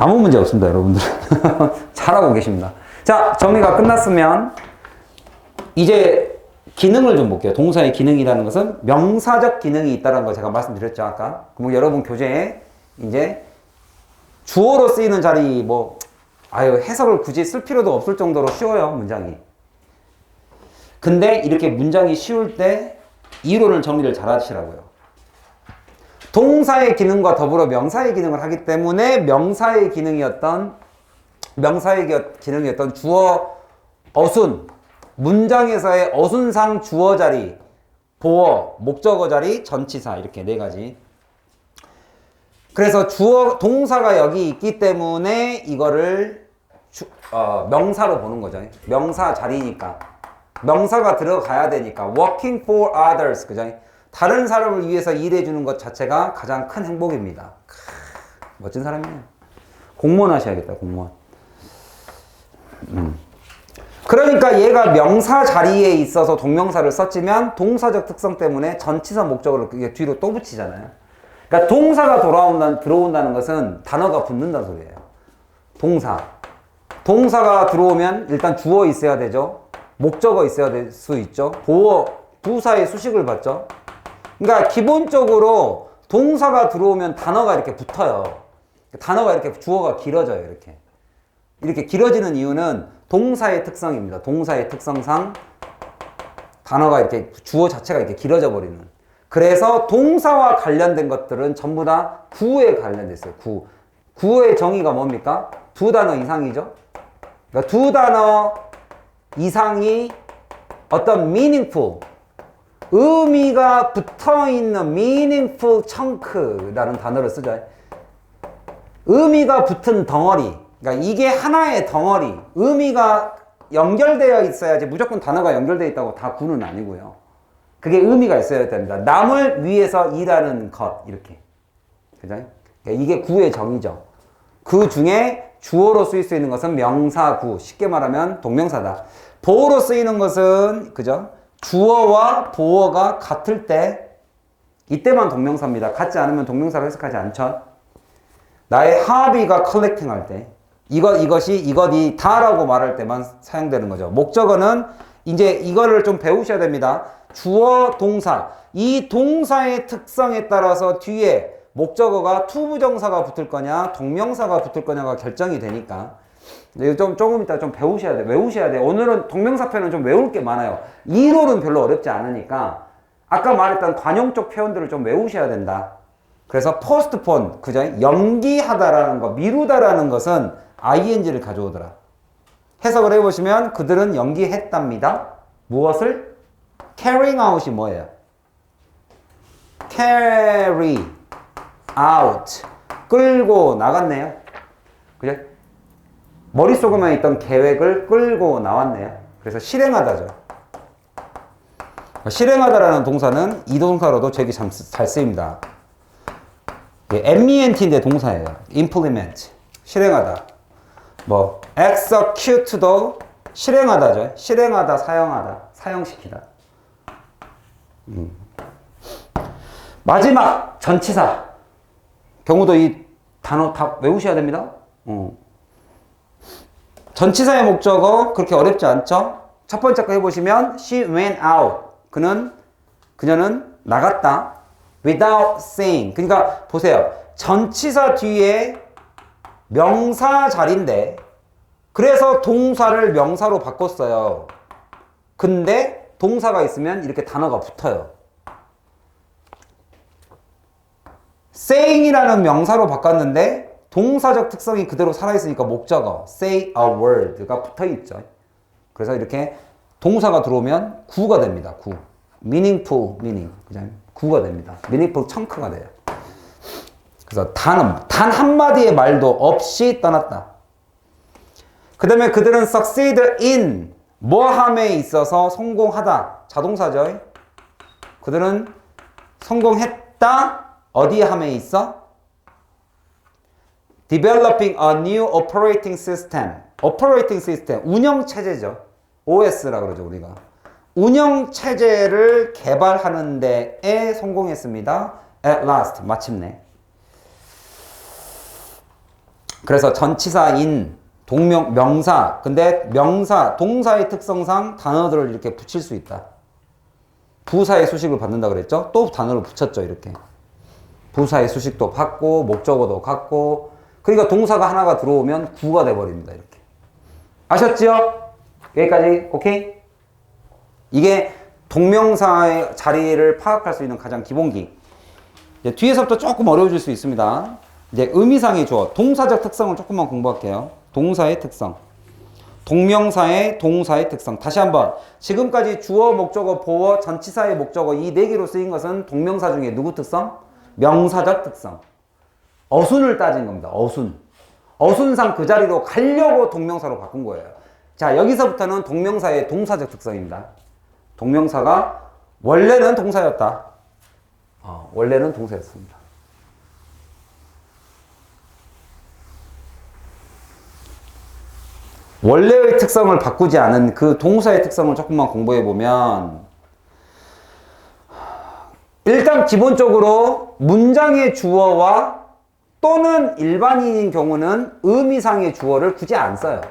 아무 문제 없습니다, 여러분들. 잘하고 계십니다. 자, 정리가 끝났으면 이제 기능을 좀 볼게요. 동사의 기능이라는 것은 명사적 기능이 있다는 거 제가 말씀드렸죠, 아까. 그럼 여러분 교재에 이제 주어로 쓰이는 자리 해석을 굳이 쓸 필요도 없을 정도로 쉬워요, 문장이. 근데 이렇게 문장이 쉬울 때 이론을 정리를 잘 하시라고요. 동사의 기능과 더불어 명사의 기능을 하기 때문에 명사의 기능이었던 주어, 어순, 문장에서의 어순상 주어 자리, 보어, 목적어 자리, 전치사 이렇게 네 가지. 그래서 동사가 여기 있기 때문에 이거를 명사로 보는 거죠. 명사 자리니까. 명사가 들어가야 되니까. working for others. 그죠? 다른 사람을 위해서 일해주는 것 자체가 가장 큰 행복입니다. 멋진 사람이에요. 공무원 하셔야겠다, 공무원. 그러니까 얘가 명사 자리에 있어서 동명사를 썼지만 동사적 특성 때문에 전치사 목적어를 그게 뒤로 또 붙이잖아요. 그러니까 동사가 들어온다는 것은 단어가 붙는다는 소리예요. 동사가 들어오면 일단 주어 있어야 되죠. 목적어 있어야 될 수 있죠. 보어, 부사의 수식을 받죠. 그러니까 기본적으로 동사가 들어오면 단어가 이렇게 붙어요. 단어가 이렇게 주어가 길어져요. 이렇게 길어지는 이유는 동사의 특성입니다. 동사의 특성상 단어가 이렇게 주어 자체가 이렇게 길어져 버리는. 그래서 동사와 관련된 것들은 전부 다 구에 관련돼 있어요. 구의 정의가 뭡니까? 두 단어 이상이죠. 그러니까 두 단어 이상이 어떤 meaningful, 의미가 붙어있는 meaningful chunk라는 단어를 쓰죠. 의미가 붙은 덩어리. 그러니까 이게 하나의 덩어리. 의미가 연결되어 있어야지 무조건 단어가 연결되어 있다고 다 구는 아니고요. 그게 의미가 있어야 됩니다. 남을 위해서 일하는 것. 이렇게. 그죠? 그러니까 이게 구의 정의죠. 그 중에 주어로 쓰일 수 있는 것은 명사구. 쉽게 말하면 동명사다. 보어로 쓰이는 것은, 그죠? 주어와 보어가 같을 때, 이때만 동명사입니다. 같지 않으면 동명사로 해석하지 않죠? 나의 하비가 컬렉팅 할 때, 이것이 다라고 말할 때만 사용되는 거죠. 목적어는 이제 이거를 좀 배우셔야 됩니다. 주어, 동사. 이 동사의 특성에 따라서 뒤에 목적어가 투부정사가 붙을 거냐, 동명사가 붙을 거냐가 결정이 되니까. 조금 이따 좀 외우셔야 돼. 오늘은 동명사편은 좀 외울 게 많아요. 이론은 별로 어렵지 않으니까 아까 말했던 관용 쪽 표현들을 좀 외우셔야 된다. 그래서 postpone, 그죠? 연기하다라는 거, 미루다라는 것은 ing를 가져오더라. 해석을 해보시면 그들은 연기했답니다. 무엇을? carrying out이 뭐예요? carry out, 끌고 나갔네요. 그죠? 머릿속에만 있던 계획을 끌고 나왔네요. 그래서 실행하다죠. 실행하다라는 동사는 이 동사로도 되게 잘 쓰입니다. MENT인데 동사예요. implement, 실행하다. execute도 실행하다죠. 실행하다, 사용하다, 사용시키다. 마지막 전치사. 경우도 이 단어 다 외우셔야 됩니다. 전치사의 목적어 그렇게 어렵지 않죠? 첫 번째 거 해보시면 she went out. 그녀는 나갔다. without saying. 그러니까 보세요. 전치사 뒤에 명사 자리인데 그래서 동사를 명사로 바꿨어요. 근데 동사가 있으면 이렇게 단어가 붙어요. saying이라는 명사로 바꿨는데 동사적 특성이 그대로 살아있으니까 목적어 say a word가 붙어있죠. 그래서 이렇게 동사가 들어오면 구가 됩니다. 구. meaningful, meaning. 그냥 구가 됩니다. meaningful chunk가 돼요. 그래서 단 한마디의 말도 없이 떠났다. 그 다음에 그들은 succeed in, 뭐함에 있어서 성공하다. 자동사죠. 그들은 성공했다. 어디 함에 있어? Developing a new operating system. operating system, 운영체제죠. OS라고 그러죠, 우리가. 운영체제를 개발하는 데에 성공했습니다. At last, 마침내. 그래서 전치사인 명사. 근데 명사, 동사의 특성상 단어들을 이렇게 붙일 수 있다. 부사의 수식을 받는다 그랬죠? 또 단어를 붙였죠, 이렇게. 부사의 수식도 받고, 목적어도 갖고, 그러니까 동사가 하나가 들어오면 구가 돼버립니다, 이렇게. 아셨지요? 여기까지, 오케이? 이게 동명사의 자리를 파악할 수 있는 가장 기본기. 이제 뒤에서부터 조금 어려워질 수 있습니다. 이제 의미상의 주어, 동사적 특성을 조금만 공부할게요. 동사의 특성. 동명사의 동사의 특성. 다시 한번. 지금까지 주어, 목적어, 보어, 전치사의 목적어 이 네 개로 쓰인 것은 동명사 중에 누구 특성? 명사적 특성. 어순을 따진 겁니다. 어순. 어순상 그 자리로 가려고 동명사로 바꾼 거예요. 자, 여기서부터는 동명사의 동사적 특성입니다. 동명사가 원래는 동사였다. 원래는 동사였습니다. 원래의 특성을 바꾸지 않은 그 동사의 특성을 조금만 공부해 보면, 일단 기본적으로 문장의 주어와 또는 일반인인 경우는 의미상의 주어를 굳이 안 써요.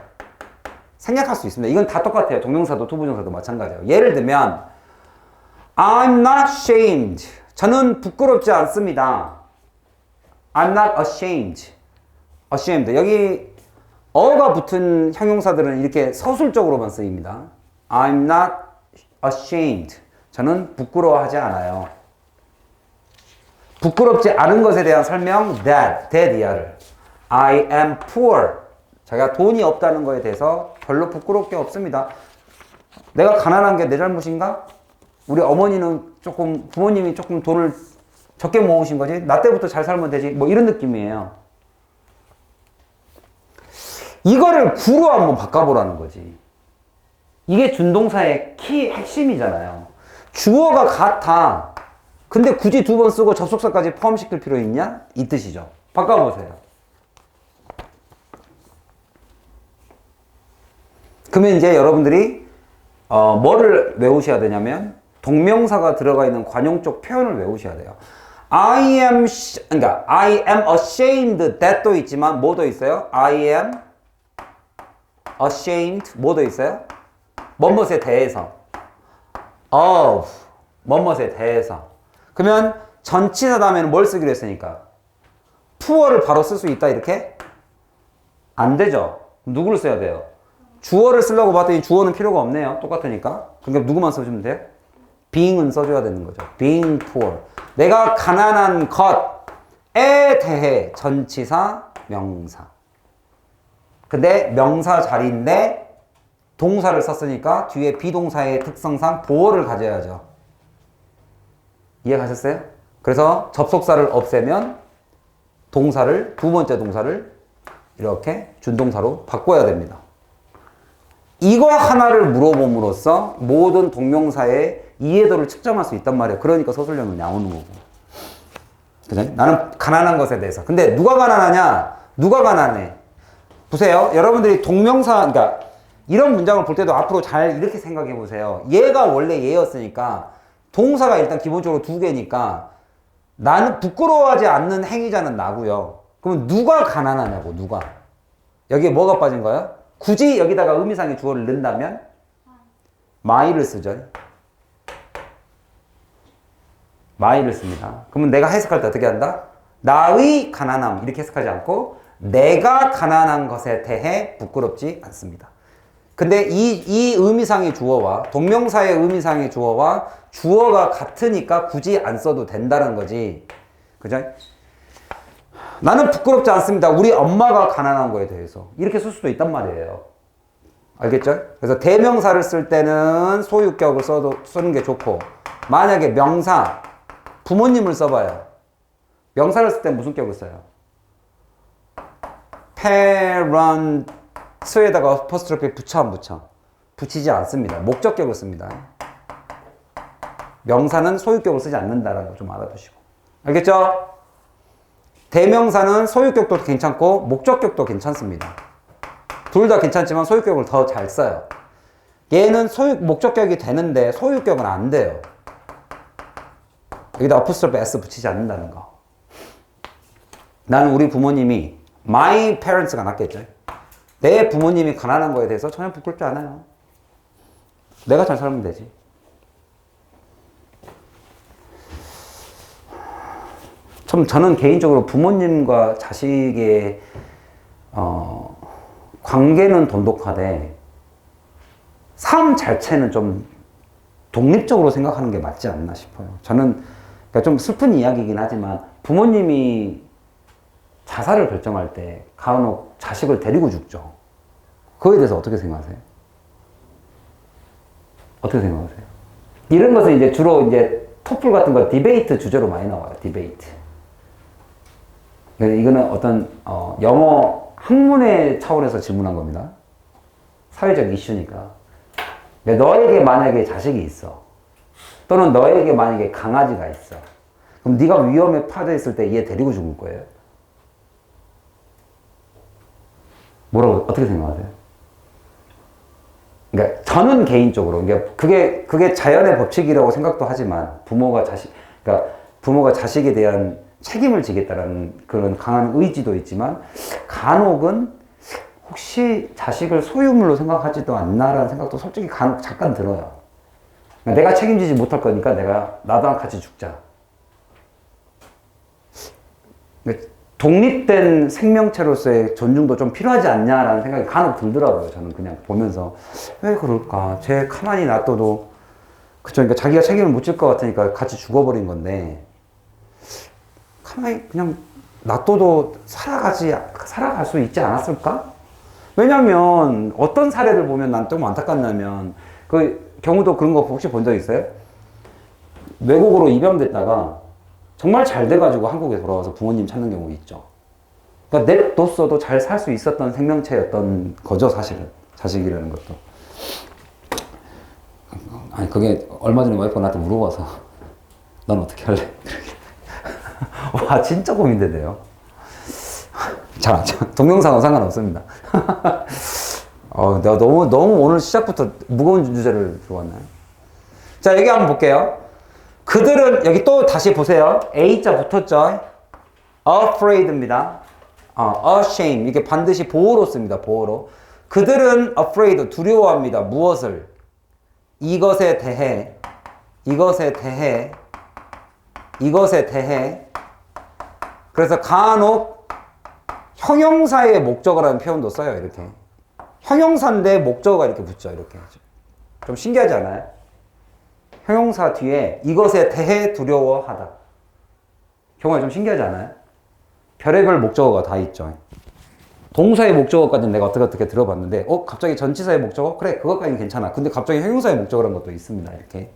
생략할 수 있습니다. 이건 다 똑같아요. 동명사도 투부정사도 마찬가지예요. 예를 들면 I'm not ashamed. 저는 부끄럽지 않습니다. I'm not ashamed. ashamed. 여기 어가 붙은 형용사들은 이렇게 서술적으로만 쓰입니다. I'm not ashamed. 저는 부끄러워하지 않아요. 부끄럽지 않은 것에 대한 설명, that 이하를. I am poor. 자기가 돈이 없다는 것에 대해서 별로 부끄러울 게 없습니다. 내가 가난한 게 내 잘못인가? 우리 어머니는 조금, 부모님이 조금 돈을 적게 모으신 거지? 나 때부터 잘 살면 되지? 뭐 이런 느낌이에요. 이거를 구로 한번 바꿔보라는 거지. 이게 준동사의 핵심이잖아요. 주어가 같아. 근데 굳이 두 번 쓰고 접속사까지 포함시킬 필요 있냐? 이 뜻이죠. 바꿔보세요. 그러면 이제 여러분들이 뭐를 외우셔야 되냐면 동명사가 들어가 있는 관용적 표현을 외우셔야 돼요. I am ashamed that도 있지만 뭐도 있어요? I am ashamed 뭐도 있어요? 뭐뭇에 대해서 of 뭐뭇에 대해서. 그러면 전치사 다음에는 뭘 쓰기로 했으니까 poor를 바로 쓸 수 있다 이렇게? 안 되죠. 누구를 써야 돼요? 주어를 쓰려고 봤더니 주어는 필요가 없네요. 똑같으니까. 그러니까 누구만 써주면 돼요? being은 써줘야 되는 거죠. being poor. 내가 가난한 것에 대해 전치사, 명사. 근데 명사 자리인데 동사를 썼으니까 뒤에 비동사의 특성상 보어를 가져야죠. 이해가셨어요? 그래서 접속사를 없애면 동사를, 두 번째 동사를 이렇게 준동사로 바꿔야 됩니다. 이거 하나를 물어봄으로써 모든 동명사의 이해도를 측정할 수 있단 말이에요. 그러니까 서술형은 나오는 거고. 그죠? 나는 가난한 것에 대해서. 근데 누가 가난하냐? 누가 가난해? 보세요. 여러분들이 동명사, 그러니까 이런 문장을 볼 때도 앞으로 잘 이렇게 생각해 보세요. 얘가 원래 얘였으니까 동사가 일단 기본적으로 두 개니까 나는 부끄러워하지 않는 행위자는 나고요. 그러면 누가 가난하냐고, 누가. 여기에 뭐가 빠진 거예요? 굳이 여기다가 의미상의 주어를 넣는다면 my를 쓰죠. my를 씁니다. 그러면 내가 해석할 때 어떻게 한다? 나의 가난함 이렇게 해석하지 않고 내가 가난한 것에 대해 부끄럽지 않습니다. 근데 이 의미상의 주어와 동명사의 의미상의 주어와 주어가 같으니까 굳이 안 써도 된다는 거지. 그죠? 나는 부끄럽지 않습니다. 우리 엄마가 가난한 거에 대해서. 이렇게 쓸 수도 있단 말이에요. 알겠죠? 그래서 대명사를 쓸 때는 소유격을 쓰는 게 좋고, 만약에 명사, 부모님을 써봐요. 명사를 쓸 때 무슨 격을 써요? parent에다가 어퍼스트로피 붙여 안 붙여? 붙이지 않습니다. 목적격을 씁니다. 명사는 소유격을 쓰지 않는다라는 거 좀 알아두시고. 알겠죠? 대명사는 소유격도 괜찮고 목적격도 괜찮습니다. 둘 다 괜찮지만 소유격을 더 잘 써요. 얘는 목적격이 되는데 소유격은 안 돼요. 여기다 어퍼스트로피 S 붙이지 않는다는 거. 나는 우리 부모님이 My parents가 낫겠죠. 내 부모님이 가난한 거에 대해서 전혀 부끄럽지 않아요. 내가 잘 살면 되지. 저는 개인적으로 부모님과 자식의 관계는 돈독하되 삶 자체는 좀 독립적으로 생각하는 게 맞지 않나 싶어요. 저는 그러니까 좀 슬픈 이야기이긴 하지만 부모님이 자살을 결정할 때 간혹 자식을 데리고 죽죠. 그거에 대해서 어떻게 생각하세요? 어떻게 생각하세요? 이런 것은 이제 주로 이제 토플 같은 거 디베이트 주제로 많이 나와요. 디베이트. 이거는 어떤 영어 학문의 차원에서 질문한 겁니다. 사회적 이슈니까. 너에게 만약에 자식이 있어. 또는 너에게 만약에 강아지가 있어. 그럼 네가 위험에 빠져 있을 때 얘 데리고 죽을 거예요? 뭐라고 어떻게 생각하세요? 그러니까 저는 개인적으로 그게 자연의 법칙이라고 생각도 하지만 그러니까 부모가 자식에 대한 책임을 지겠다라는 그런 강한 의지도 있지만 간혹은 혹시 자식을 소유물로 생각하지도 않나라는 생각도 솔직히 간혹 잠깐 들어요. 그러니까 내가 책임지지 못할 거니까 나도 같이 죽자. 독립된 생명체로서의 존중도 좀 필요하지 않냐라는 생각이 간혹 들더라고요. 저는 그냥 보면서 왜 그럴까? 쟤 가만히 놔둬도 그쵸? 그러니까 자기가 책임을 못 질 것 같으니까 같이 죽어버린 건데 가만히 그냥 놔둬도 살아갈 수 있지 않았을까? 왜냐면 어떤 사례를 보면 난 좀 안타깝냐면 그 경우도 그런 거 혹시 본 적 있어요? 외국으로 입양됐다가 정말 잘 돼가지고 한국에 돌아와서 부모님 찾는 경우 있죠. 그러니까 냅뒀어도 잘 살 수 있었던 생명체였던 거죠, 사실은. 자식이라는 것도. 아니, 그게 얼마 전에 와이프가 나한테 물어봐서 넌 어떻게 할래? 와, 진짜 고민되네요. 자, 동영상은 상관없습니다. 내가 너무 오늘 시작부터 무거운 주제를 들어왔나요? 자, 여기 한번 볼게요. 그들은, 여기 또 다시 보세요. A자 붙었죠? afraid입니다. ashamed. 이게 반드시 보호로 씁니다. 보호로. 그들은 afraid, 두려워합니다. 무엇을? 이것에 대해. 그래서 간혹 형용사의 목적어라는 표현도 써요. 이렇게. 형용사인데 목적어가 이렇게 붙죠. 이렇게. 좀 신기하지 않아요? 형용사 뒤에 이것에 대해 두려워하다. 경우가 좀 신기하지 않아요? 별의별 목적어가 다 있죠. 동사의 목적어까지는 내가 어떻게 들어봤는데 갑자기 전치사의 목적어? 그래, 그것까지는 괜찮아. 근데 갑자기 형용사의 목적어라는 것도 있습니다. 이렇게.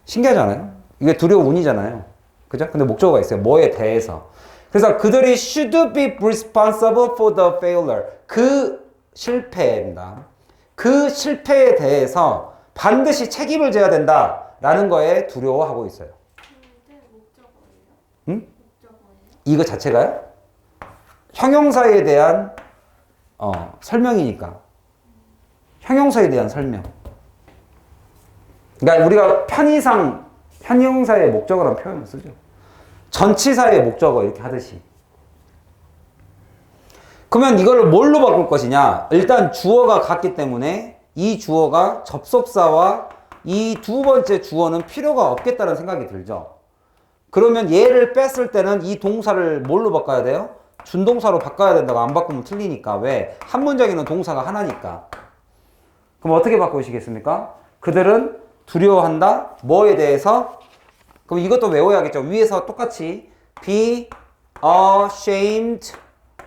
신기하지 않아요? 이게 두려운이잖아요. 그죠? 근데 목적어가 있어요. 뭐에 대해서. 그래서 그들이 should be responsible for the failure. 그 실패입니다. 그 실패에 대해서 반드시 책임을 져야 된다라는 거에 두려워하고 있어요. 응? 이거 자체가요? 형용사에 대한 설명이니까. 형용사에 대한 설명. 그러니까 우리가 편의상 형용사의 목적어라는 표현을 쓰죠. 전치사의 목적어 이렇게 하듯이. 그러면 이걸 뭘로 바꿀 것이냐? 일단 주어가 같기 때문에 이 주어가 접속사와 이 두 번째 주어는 필요가 없겠다는 생각이 들죠. 그러면 얘를 뺐을 때는 이 동사를 뭘로 바꿔야 돼요? 준동사로 바꿔야 된다고. 안 바꾸면 틀리니까. 왜? 한 문장에는 동사가 하나니까. 그럼 어떻게 바꾸시겠습니까? 그들은 두려워한다. 뭐에 대해서? 그럼 이것도 외워야겠죠. 위에서 똑같이 be ashamed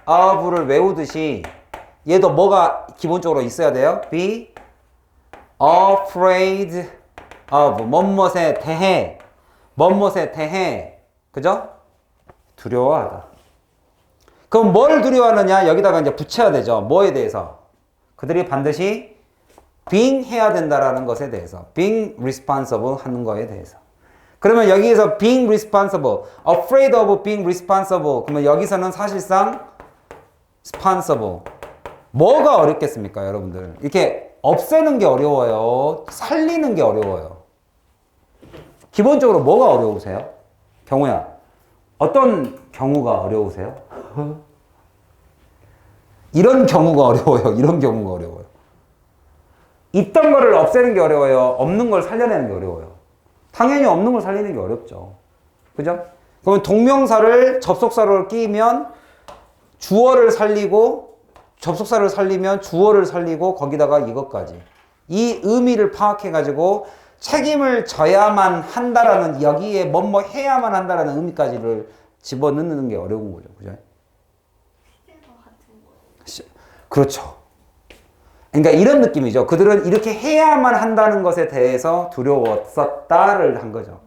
of를 외우듯이 얘도 뭐가 기본적으로 있어야 돼요? be afraid of 뭐뭇에 대해 그죠? 두려워하다. 그럼 뭘 두려워하느냐? 여기다가 이제 붙여야 되죠. 뭐에 대해서? 그들이 반드시 being 해야 된다라는 것에 대해서, being responsible 하는 거에 대해서. 그러면 여기에서 being responsible, afraid of being responsible. 그러면 여기서는 사실상 responsible. 뭐가 어렵겠습니까, 여러분들? 이렇게 없애는 게 어려워요? 살리는 게 어려워요? 기본적으로 뭐가 어려우세요? 경우야, 어떤 경우가 어려우세요? 이런 경우가 어려워요. 이런 경우가 어려워요. 있던 거를 없애는 게 어려워요. 없는 걸 살려내는 게 어려워요. 당연히 없는 걸 살리는 게 어렵죠. 그죠? 그러면 동명사를 접속사로 끼면 주어를 살리고 접속사를 살리면 주어를 살리고 거기다가 이것까지. 이 의미를 파악해가지고 책임을 져야만 한다라는 여기에 뭐뭐 해야만 한다라는 의미까지를 집어넣는 게 어려운 거죠. 그죠? 그렇죠. 그러니까 이런 느낌이죠. 그들은 이렇게 해야만 한다는 것에 대해서 두려웠었다를 한 거죠.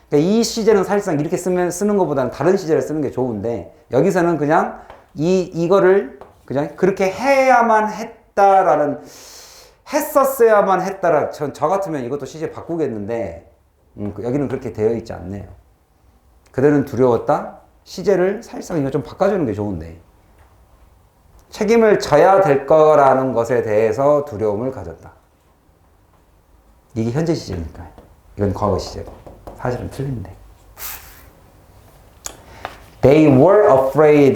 그러니까 이 시제는 사실상 이렇게 쓰는 것보다는 다른 시제를 쓰는 게 좋은데 여기서는 그냥 이거를 그냥 그렇게 해야만 했다라는 했었어야만 했다라 저 같으면 이것도 시제 바꾸겠는데 여기는 그렇게 되어 있지 않네요. 그들은 두려웠다. 시제를 사실상 이거 좀 바꿔주는 게 좋은데 책임을 져야 될 거라는 것에 대해서 두려움을 가졌다. 이게 현재 시제니까. 이건 과거 시제고. 사실은 틀린데. They were afraid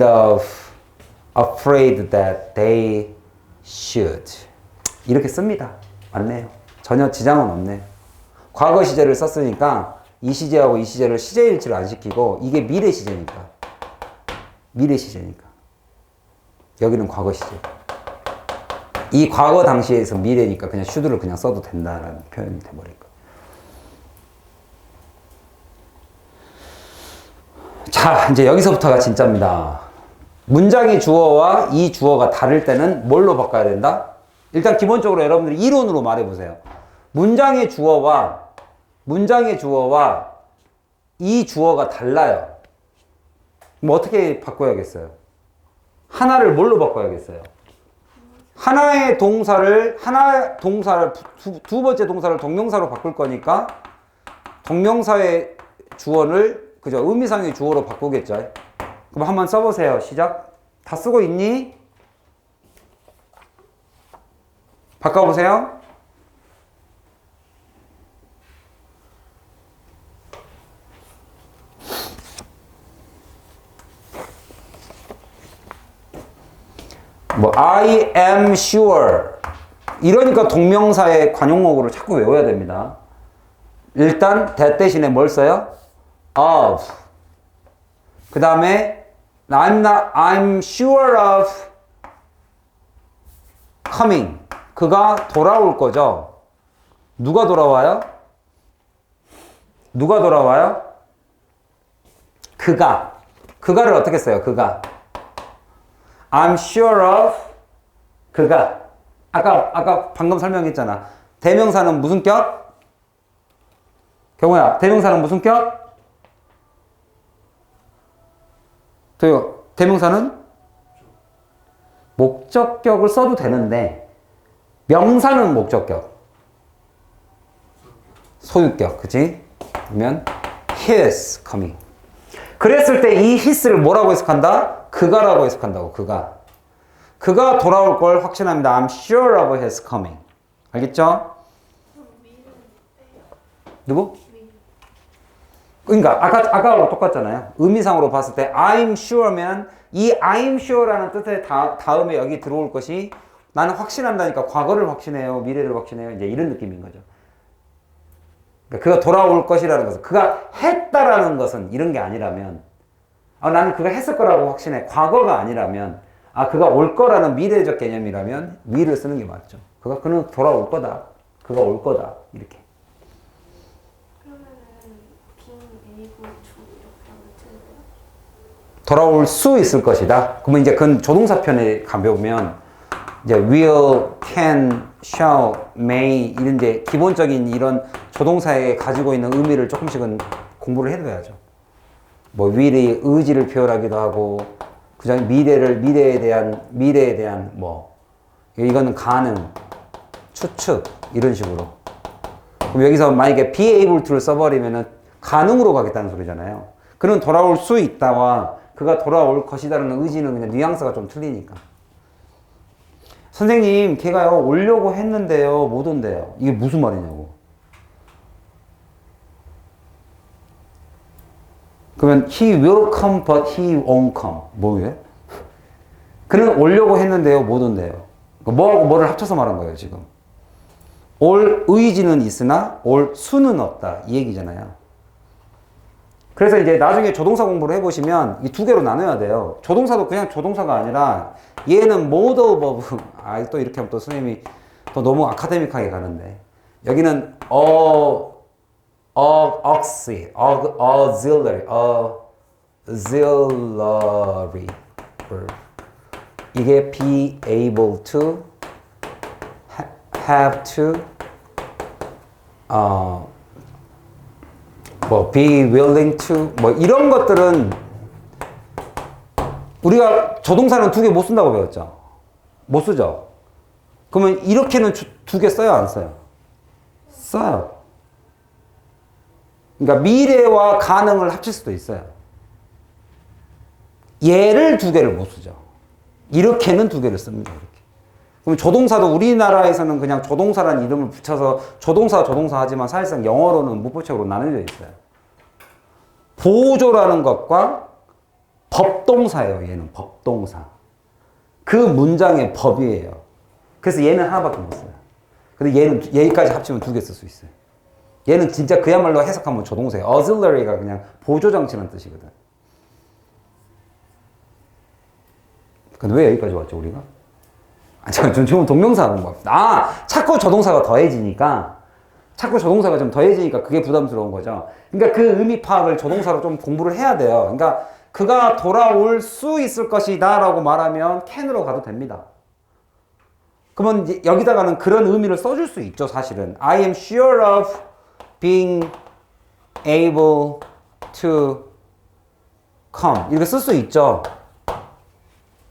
that they should. 이렇게 씁니다. 맞네요. 전혀 지장은 없네요. 과거 시제를 썼으니까 이 시제하고 이 시제를 시제 일치를 안 시키고 이게 미래 시제니까. 미래 시제니까. 여기는 과거 시제. 이 과거 당시에서 미래니까 그냥 should를 그냥 써도 된다라는 표현이 돼버릴 거예요. 자, 이제 여기서부터가 진짜입니다. 문장의 주어와 이 주어가 다를 때는 뭘로 바꿔야 된다? 일단 기본적으로 여러분들이 이론으로 말해보세요. 문장의 주어와 이 주어가 달라요. 그럼 어떻게 바꿔야겠어요? 하나를 뭘로 바꿔야겠어요? 하나의 동사를 두 번째 동사를 동명사로 바꿀 거니까 동명사의 주어를 그죠? 의미상의 주어로 바꾸겠죠. 그럼 한번 써보세요. 시작. 다 쓰고 있니? 바꿔보세요. I am sure. 이러니까 동명사의 관용어구를 자꾸 외워야 됩니다. 일단 that 대신에 뭘 써요? of. 그 다음에 I'm sure of coming. 그가 돌아올 거죠. 누가 돌아와요? 누가 돌아와요? 그가. 그가를 어떻게 써요? 그가. I'm sure of 그가. 아까 방금 설명했잖아. 대명사는 무슨 격? 경호야, 대명사는 무슨 격? 도요, 대명사는 목적격을 써도 되는데 명사는 목적격. 소유격, 그치? 그러면 his coming. 그랬을 때 이 his를 뭐라고 해석한다? 그가라고 해석한다고. 그가 돌아올 걸 확신합니다. I'm sure of his coming. 알겠죠? 누구? 그러니까 아까하고 똑같잖아요. 의미상으로 봤을 때 I'm sure면 이 I'm sure라는 뜻의 다음에 여기 들어올 것이 나는 확신한다니까 과거를 확신해요, 미래를 확신해요. 이제 이런 느낌인 거죠. 그러니까 그가 돌아올 것이라는 것은, 그가 했다라는 것은 이런 게 아니라면, 나는 그가 했을 거라고 확신해. 과거가 아니라면, 그가 올 거라는 미래적 개념이라면 will을 쓰는 게 맞죠. 그는 돌아올 거다. 그가 올 거다. 이렇게. 그러면은 빈 A고 주 이렇게 하면 되나요? 돌아올 수 있을 것이다. 그러면 이제 그 조동사편에 가보면 이제 will, can, shall, may 이런 이제 기본적인 이런 조동사에 가지고 있는 의미를 조금씩은 공부를 해둬야죠. 뭐 will이 의지를 표현하기도 하고, 그죠? 미래에 대한 뭐 이거는 가능, 추측 이런 식으로. 그럼 여기서 만약에 be able to를 써버리면은 가능으로 가겠다는 소리잖아요. 그는 돌아올 수 있다와 그가 돌아올 것이다라는 의지는 그냥 뉘앙스가 좀 틀리니까. 선생님, 걔가요 오려고 했는데요 못 온대요. 이게 무슨 말이냐고. 그러면 he will come but he won't come. 뭐예요? 그는 오려고 했는데요, 못 온대요. 뭐하고 뭐를 합쳐서 말한 거예요, 지금. 올 의지는 있으나 올 수는 없다. 이 얘기잖아요. 그래서 이제 나중에 조동사 공부를 해보시면 이 두 개로 나눠야 돼요. 조동사도 그냥 조동사가 아니라 얘는 mode of, 또 이렇게 하면 또 선생님이 또 너무 아카데믹하게 가는데 여기는 auxiliary verb. 이게 be able to, have to, be willing to, 이런 것들은 우리가 조동사는 두 개 못 쓴다고 배웠죠? 못 쓰죠? 그러면 이렇게는 두 개 써요, 안 써요? 써요. 그러니까 미래와 가능을 합칠 수도 있어요. 얘를 두 개를 못 쓰죠. 이렇게는 두 개를 씁니다. 이렇게. 그럼 조동사도 우리나라에서는 그냥 조동사라는 이름을 붙여서 조동사 하지만 사실상 영어로는 무포책으로 나눠져 있어요. 보조라는 것과 법동사예요. 얘는 법동사. 그 문장의 법이에요. 그래서 얘는 하나밖에 못 써요. 근데 얘는 얘까지 합치면 두 개 쓸 수 있어요. 얘는 진짜 그야말로 해석하면 조동사예요. auxiliary가 그냥 보조장치라는 뜻이거든. 근데 왜 여기까지 왔죠, 우리가? 지금 동명사 하는 거. 자꾸 조동사가 더해지니까 좀 더해지니까 그게 부담스러운 거죠. 그러니까 그 의미 파악을 조동사로 좀 공부를 해야 돼요. 그러니까 그가 돌아올 수 있을 것이다 라고 말하면 can으로 가도 됩니다. 그러면 이제 여기다가는 그런 의미를 써줄 수 있죠, 사실은. I am sure of being able to come. 이렇게 쓸 수 있죠.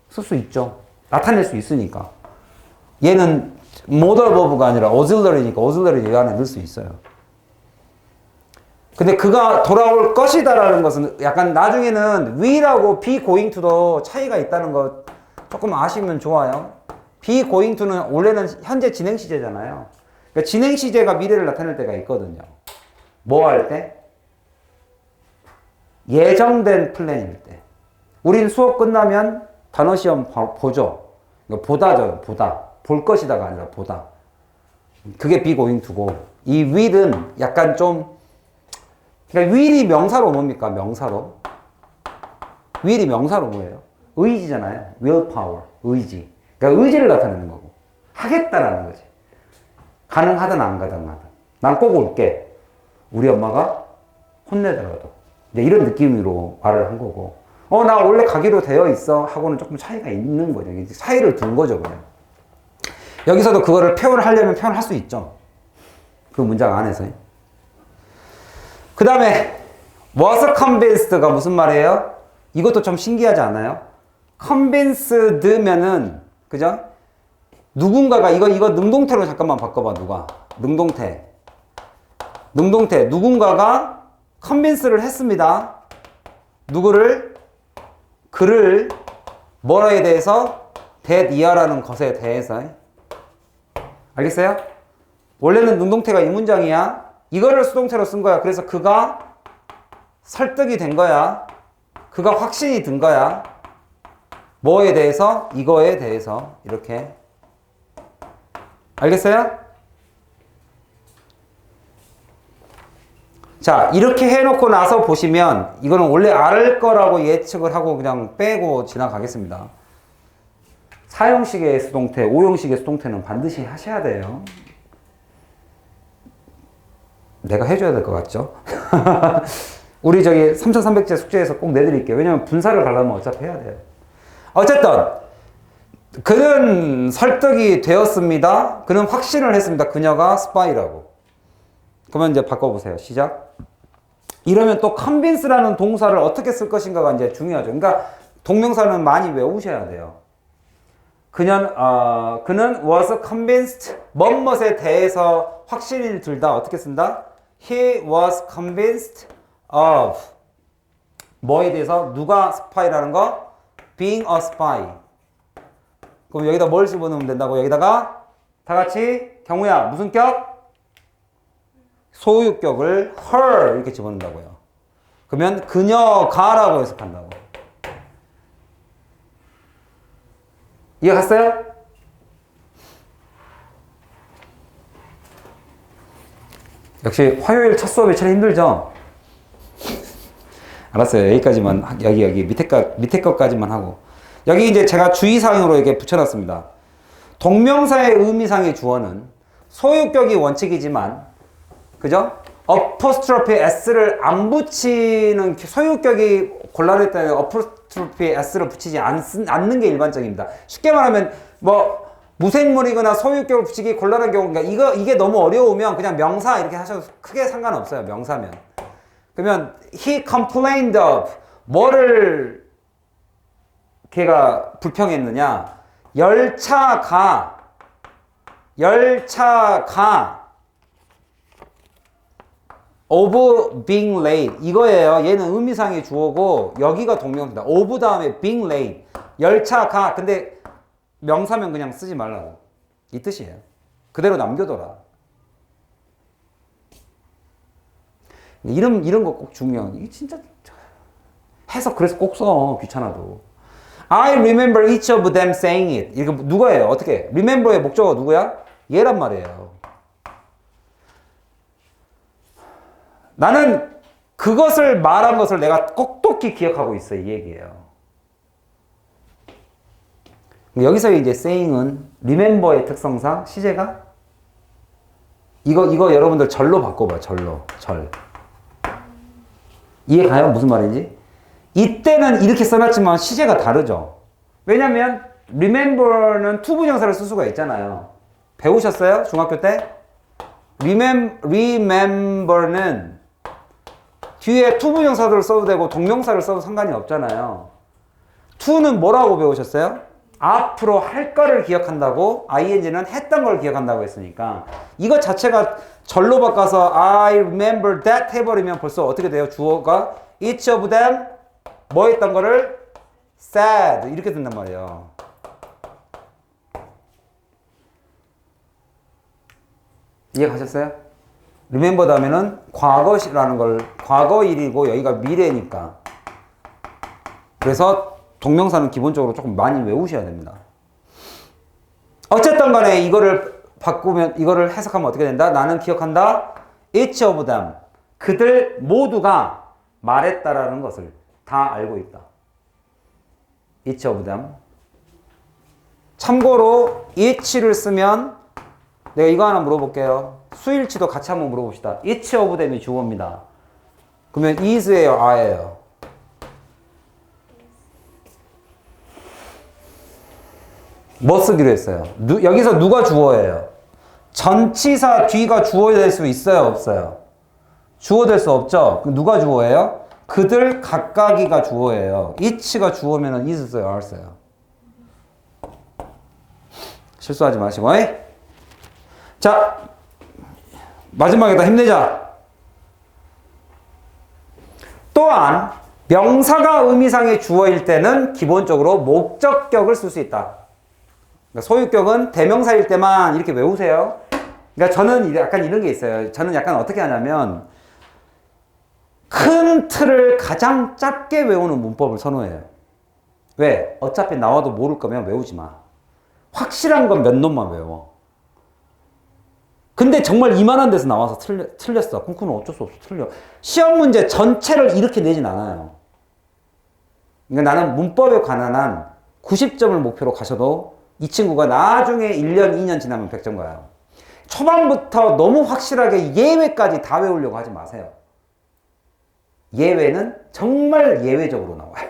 쓸 수 있죠. 나타낼 수 있으니까. 얘는 modal verb가 아니라 auxiliary니까 auxiliary 이 안에 넣을 수 있어요. 근데 그가 돌아올 것이다라는 것은 약간 나중에는 will하고 be going to도 차이가 있다는 거 조금 아시면 좋아요. be going to는 원래는 현재 진행 시제잖아요. 그러니까 진행 시제가 미래를 나타낼 때가 있거든요. 뭐 할 때? 예정된 플랜일 때. 우린 수업 끝나면 단어 시험 보죠. 보다죠, 보다. 볼 것이다가 아니라 보다. 그게 be going to고, 이 will은 약간 좀, 그러니까 will이 명사로 뭡니까? 명사로. will이 명사로 뭐예요? 의지잖아요. willpower, 의지. 그러니까 의지를 나타내는 거고. 하겠다라는 거지. 가능하든 안 가능하든. 난 꼭 올게. 우리 엄마가 혼내더라도. 이제 이런 느낌으로 말을 한 거고. 나 원래 가기로 되어 있어. 하고는 조금 차이가 있는 거죠. 차이를 둔 거죠, 그냥. 여기서도 그거를 표현을 하려면 표현할 수 있죠. 그 문장 안에서. 그 다음에 was convinced가 무슨 말이에요? 이것도 좀 신기하지 않아요? convinced면은 그죠? 누군가가 이거 능동태로 잠깐만 바꿔봐. 누가? 능동태 누군가가 convince를 했습니다. 누구를? 그를 뭐라에 대해서? that 이하라는 것에 대해서. 알겠어요? 원래는 능동태가 이 문장이야. 이거를 수동태로 쓴 거야. 그래서 그가 설득이 된 거야. 그가 확신이 든 거야. 뭐에 대해서? 이거에 대해서. 이렇게. 알겠어요? 자, 이렇게 해놓고 나서 보시면 이거는 원래 알 거라고 예측을 하고 그냥 빼고 지나가겠습니다. 사형식의 수동태, 오형식의 수동태는 반드시 하셔야 돼요. 내가 해줘야 될 것 같죠? 우리 3300제 숙제에서 꼭 내드릴게요. 왜냐면 분사를 가려면 어차피 해야 돼요. 어쨌든 그는 설득이 되었습니다. 그는 확신을 했습니다. 그녀가 스파이라고. 그러면 이제 바꿔보세요. 시작. 이러면 또 convince라는 동사를 어떻게 쓸 것인가가 이제 중요하죠. 그러니까 동명사는 많이 외우셔야 돼요. 그는 was convinced 뭐뭇에 대해서 확신이 들다. 어떻게 쓴다? He was convinced of 뭐에 대해서? 누가 스파이라는 거? Being a spy. 그럼 여기다 뭘 집어넣으면 된다고? 여기다가 다 같이 경우야 무슨 격? 소유격을 her 이렇게 집어넣는다고요. 그러면 그녀가라고 해석한다고. 이해 갔어요? 역시 화요일 첫 수업이 제일 힘들죠? 알았어요. 여기까지만, 여기 밑에 것까지만 하고. 여기 이제 제가 주의사항으로 이렇게 붙여놨습니다. 동명사의 의미상의 주어는 소유격이 원칙이지만, 그죠? 어포스트로피 s를 안 붙이는 소유격이 곤란할 때는 어포스트로피 s를 붙이지 않는 게 일반적입니다. 쉽게 말하면 뭐 무생물이거나 소유격을 붙이기 곤란한 경우가 이게 너무 어려우면 그냥 명사 이렇게 하셔도 크게 상관없어요. 명사면. 그러면 he complained of 뭐를 걔가 불평했느냐? 열차가 of being late 이거예요. 얘는 의미상의 주어고 여기가 동명사다. of 다음에 being late 열차가 근데 명사면 그냥 쓰지 말라고 이 뜻이에요. 그대로 남겨둬라. 이런 거 꼭 중요한 이게 진짜 해석 그래서 꼭 써. 귀찮아도. I remember each of them saying it. 이거 누가예요? 어떻게? remember의 목적어 누구야? 얘란 말이에요. 나는 그것을 말한 것을 내가 똑똑히 기억하고 있어. 이 얘기예요. 여기서 이제 saying은 remember의 특성상 시제가 이거 여러분들 절로 바꿔봐. 절로. 절. 이해 가요? 무슨 말인지? 이때는 이렇게 써놨지만 시제가 다르죠. 왜냐면 remember는 투부정사를 쓸 수가 있잖아요. 배우셨어요? 중학교 때? remember는 뒤에 투부정사들을 써도 되고 동명사를 써도 상관이 없잖아요. to는 뭐라고 배우셨어요? 앞으로 할 거를 기억한다고, ing는 했던 걸 기억한다고 했으니까 이거 자체가 절로 바꿔서 I remember that 해버리면 벌써 어떻게 돼요? 주어가 each of them 뭐 했던 거를 said 이렇게 된단 말이에요. 이해 가셨어요? remember 다음에는 과거라는 걸 과거일이고 여기가 미래니까 그래서 동명사는 기본적으로 조금 많이 외우셔야 됩니다. 어쨌든 간에 이거를 바꾸면 이거를 해석하면 어떻게 된다? 나는 기억한다. Each of them 그들 모두가 말했다라는 것을 다 알고 있다. Each of them 참고로 each를 쓰면 내가 이거 하나 물어볼게요. 수일치도 같이 한번 물어봅시다. Each of them이 주어입니다. 그러면 is예요, are예요? 뭐 쓰기로 했어요? 여기서 누가 주어예요? 전치사 뒤가 주어야 될 수 있어요, 없어요? 주어 될 수 없죠? 그럼 누가 주어예요? 그들 각각이가 주어예요. each가 주어면 is 써요, are 써요? 실수하지 마시고. 자, 마지막에다 힘내자. 또한 명사가 의미상의 주어일 때는 기본적으로 목적격을 쓸 수 있다. 그러니까 소유격은 대명사일 때만 이렇게 외우세요. 그러니까 저는 약간 이런 게 있어요. 저는 약간 어떻게 하냐면 큰 틀을 가장 짧게 외우는 문법을 선호해요. 왜? 어차피 나와도 모를 거면 외우지 마. 확실한 건 몇 놈만 외워. 근데 정말 이만한 데서 나와서 틀렸어. 그럼 그건 어쩔 수 없어. 틀려. 시험 문제 전체를 이렇게 내진 않아요. 그러니까 나는 문법에 관한 한 90점을 목표로 가셔도 이 친구가 나중에 1년, 2년 지나면 100점 가요. 초반부터 너무 확실하게 예외까지 다 외우려고 하지 마세요. 예외는 정말 예외적으로 나와요.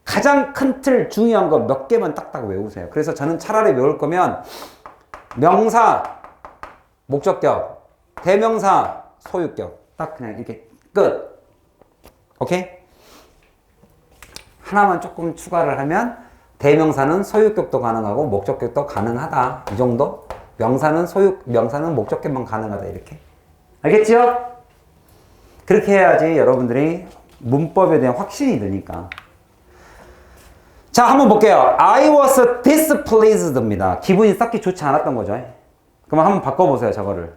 가장 큰 틀, 중요한 거 몇 개만 딱딱 외우세요. 그래서 저는 차라리 외울 거면 명사, 목적격, 대명사, 소유격 딱 그냥 이렇게 끝. 오케이? 하나만 조금 추가를 하면 대명사는 소유격도 가능하고 목적격도 가능하다. 이 정도? 명사는 목적격만 가능하다. 이렇게. 알겠죠? 그렇게 해야지 여러분들이 문법에 대한 확신이 드니까. 자, 한번 볼게요. I was displeased입니다. 기분이 썩히 좋지 않았던 거죠. 그럼 한번 바꿔보세요, 저거를.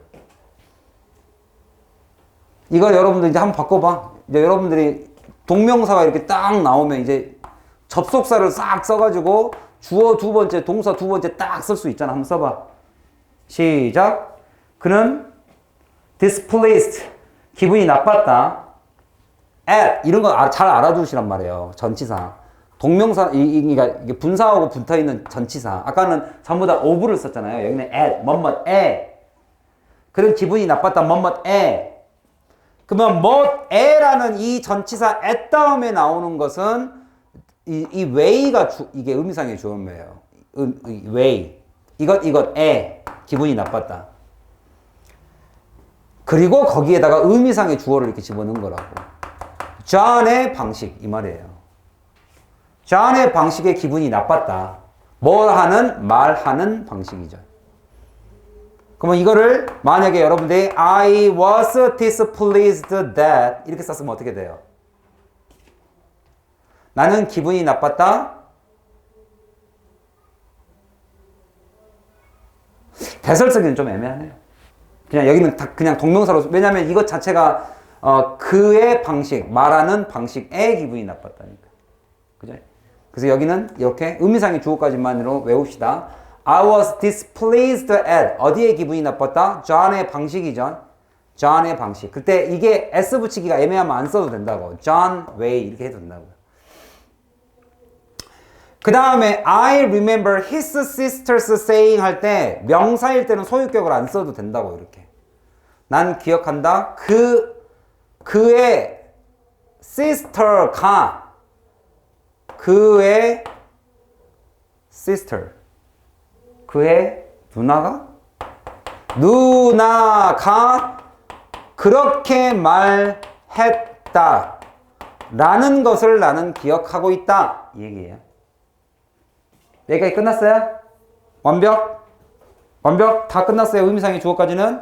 이거 여러분들 이제 한번 바꿔봐. 이제 여러분들이 동명사가 이렇게 딱 나오면 이제 접속사를 싹 써가지고 주어 두 번째, 동사 두 번째 딱 쓸 수 있잖아. 한번 써봐. 시작. 그는 displeased, 기분이 나빴다. at, 이런 거 잘 알아두시란 말이에요. 전치사. 동명사, 그러니까 이게 분사하고 붙어 있는 전치사. 아까는 전부 다 of를 썼잖아요. 여기는 at, 뭐뭐에. 그런 기분이 나빴다, 뭐뭐에. 그러면 뭐에라는 이 전치사 at 다음에 나오는 것은 이 way가 이게 의미상의 주어예요. way. 이것에 기분이 나빴다. 그리고 거기에다가 의미상의 주어를 이렇게 집어넣은 거라고. John의 방식 이 말이에요. John의 방식의 기분이 나빴다. 뭘 하는? 말하는 방식이죠. 그러면 이거를 만약에 여러분들이 I was displeased that 이렇게 썼으면 어떻게 돼요? 나는 기분이 나빴다. 대설 쓰기는 좀 애매하네요. 그냥 여기는 그냥 동명사로, 왜냐면 이것 자체가 그의 방식, 말하는 방식의 기분이 나빴다니까. 그죠? 그래서 여기는 이렇게 의미상의 주어까지만으로 외웁시다. I was displeased at, 어디에 기분이 나빴다? John의 방식이죠. John의 방식. 그때 이게 S 붙이기가 애매하면 안 써도 된다고. John way 이렇게 해도 된다고요. 그 다음에 I remember his sisters saying 할 때 명사일 때는 소유격을 안 써도 된다고 이렇게. 난 기억한다. 그의 sister가 그의 sister 그의 누나가 그렇게 말했다 라는 것을 나는 기억하고 있다 이 얘기예요. 여기까지 끝났어요? 완벽? 다 끝났어요. 의미상의 주어까지는?